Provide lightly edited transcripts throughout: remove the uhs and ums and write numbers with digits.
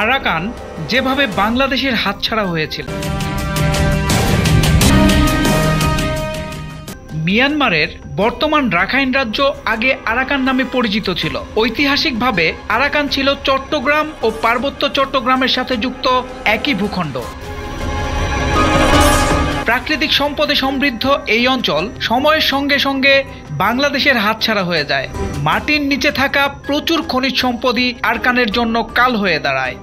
Arakan যেভাবে বাংলাদেশের হাতছাড়া হয়েছিল। মিয়ানমারের বর্তমান রাখাইন রাজ্য আগে আরাকান নামে পরিচিত ছিল। ঐতিহাসিকভাবে আরাকান ছিল চট্টগ্রাম ও পার্বত্য চট্টগ্রামের সাথে যুক্ত একই ভূখণ্ড। প্রাকৃতিক সম্পদে সমৃদ্ধ এই অঞ্চল সময়ের সঙ্গে সঙ্গে বাংলাদেশের হাতছাড়া হয়ে যায়। মাটির নিচে থাকা প্রচুর খনিজ সম্পদই আরাকানের জন্য কাল হয়ে দাঁড়ায়।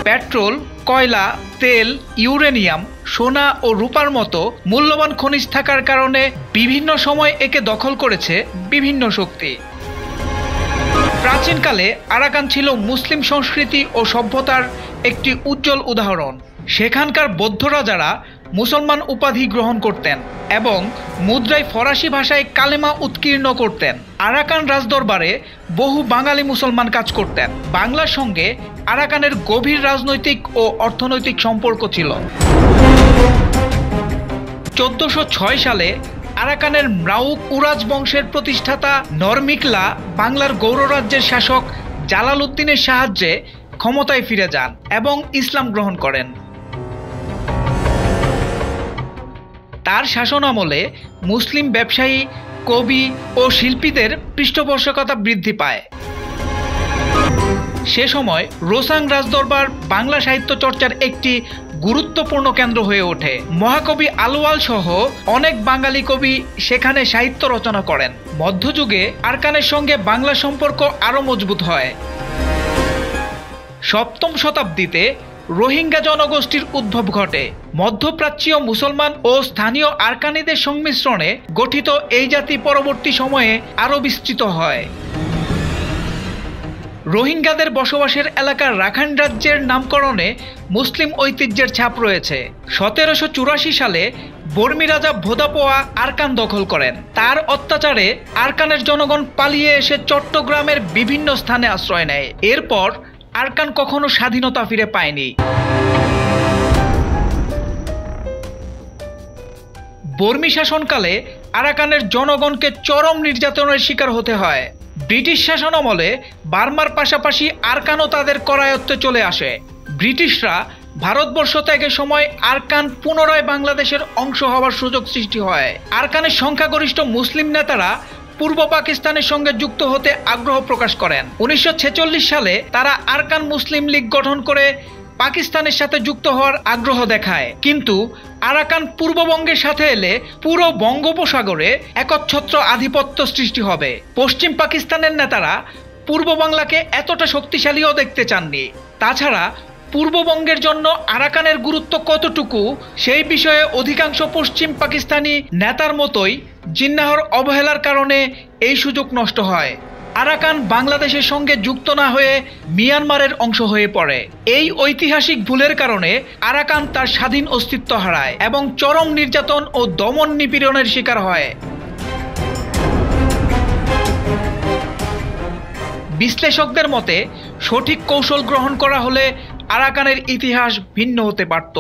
পেট্রোল, কয়লা, তেল, ইউরেনিয়াম, সোনা ও রূপার মতো মূল্যবান খনিজ থাকার কারণে বিভিন্ন সময় একে দখল করেছে বিভিন্ন শক্তি। প্রাচীনকালে আরাকান ছিল মুসলিম সংস্কৃতি ও সভ্যতার একটি উজ্জ্বল উদাহরণ। সেখানকার বৌদ্ধ রাজারা মুসলমান উপাধি গ্রহণ করতেন এবং মুদ্রায় ফরাসি ভাষায় কালেমা উৎকীর্ণ করতেন। আরাকান রাজদরবারে বহু বাঙালি মুসলমান কাজ করতেন। বাংলার সঙ্গে আরাকানের গভীর রাজনৈতিক ও অর্থনৈতিক সম্পর্ক ছিল। 1406 সালে আরাকানের ম্রাউক উরাজ বংশের প্রতিষ্ঠাতা নরমিকলা বাংলার গৌররাজ্যের শাসক জালাল উদ্দিনের সাহায্যে ক্ষমতায় ফিরে যান এবং ইসলাম গ্রহণ করেন। তার শাসনামলে মুসলিম ব্যবসায়ী, কবি ও শিল্পীদের পৃষ্ঠপোষকতা বৃদ্ধি পায়। সে সময় রোসাং রাজদরবার বাংলা সাহিত্য চর্চার একটি গুরুত্বপূর্ণ কেন্দ্র হয়ে ওঠে। মহাকবি আলওয়াল সহ অনেক বাঙালি কবি সেখানে সাহিত্য রচনা করেন। মধ্যযুগে আরাকানের সঙ্গে বাংলা সম্পর্ক আরও মজবুত হয়। 7ম শতাব্দীতে রোহিঙ্গা জনগোষ্ঠীর উদ্ভব ঘটে। মধ্যপ্রাচ্যীয় মুসলমান ও স্থানীয় আরাকানিদের সংমিশ্রণে গঠিত এই জাতি পরবর্তী সময়ে আরও বিস্তৃত হয়। রোহিঙ্গাদের বসবাসের এলাকার রাখাইন রাজ্যের নামকরণে মুসলিম ঐতিহ্যের ছাপ রয়েছে। 1784 সালে বর্মী রাজা ভোদাপোয়া আরাকান দখল করেন। তার অত্যাচারে আরাকানের জনগণ পালিয়ে এসে চট্টগ্রামের বিভিন্ন স্থানে আশ্রয় নেয়। এরপর আরাকান কখনো স্বাধীনতা ফিরে পায়নি। বর্মী শাসনকালে আরাকানের জনগণকে চরম নির্যাতনের শিকার হতে হয়। ব্রিটিশ শাসনামলে বার্মার পাশাপাশি আরাকানও তাদের করায়ত্তে চলে আসে। ব্রিটিশরা ভারতবর্ষ ত্যাগের সময় আরাকান পুনরায় বাংলাদেশের অংশ হওয়ার সুযোগ সৃষ্টি হয়। আরাকানের সংখ্যাগরিষ্ঠ মুসলিম নেতারা পূর্ব পাকিস্তানের সঙ্গে যুক্ত হতে আগ্রহ প্রকাশ করেন। 1946 সালে তারা আরাকান মুসলিম লীগ গঠন করে পাকিস্তানের সাথে যুক্ত হওয়ার আগ্রহ দেখায়। কিন্তু আরাকান পূর্ববঙ্গের সাথে এলে পুরো বঙ্গোপসাগরে একচ্ছত্র আধিপত্য সৃষ্টি হবে। পশ্চিম পাকিস্তানের নেতারা পূর্ব বাংলাকে এতটা শক্তিশালীও দেখতে চাননি। তাছাড়া পূর্ববঙ্গের জন্য আরাকানের গুরুত্ব কতটুকু সেই বিষয়ে অধিকাংশ পশ্চিম পাকিস্তানি নেতার মতোই জিন্নাহর অবহেলার কারণে এই সুযোগ নষ্ট হয়। আরাকান বাংলাদেশের সঙ্গে যুক্ত না হয়ে মিয়ানমারের অংশ হয়ে পড়ে। এই ঐতিহাসিক ভুলের কারণে আরাকান তার স্বাধীন অস্তিত্ব হারায় এবং চরম নির্যাতন ও দমন নিপীড়নের শিকার হয়। বিশ্লেষকদের মতে সঠিক কৌশল গ্রহণ করা হলে আরাকানের ইতিহাস ভিন্ন হতে পারত।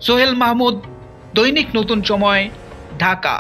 সোহেল মাহমুদ, দৈনিক নতুন সময়, ঢাকা।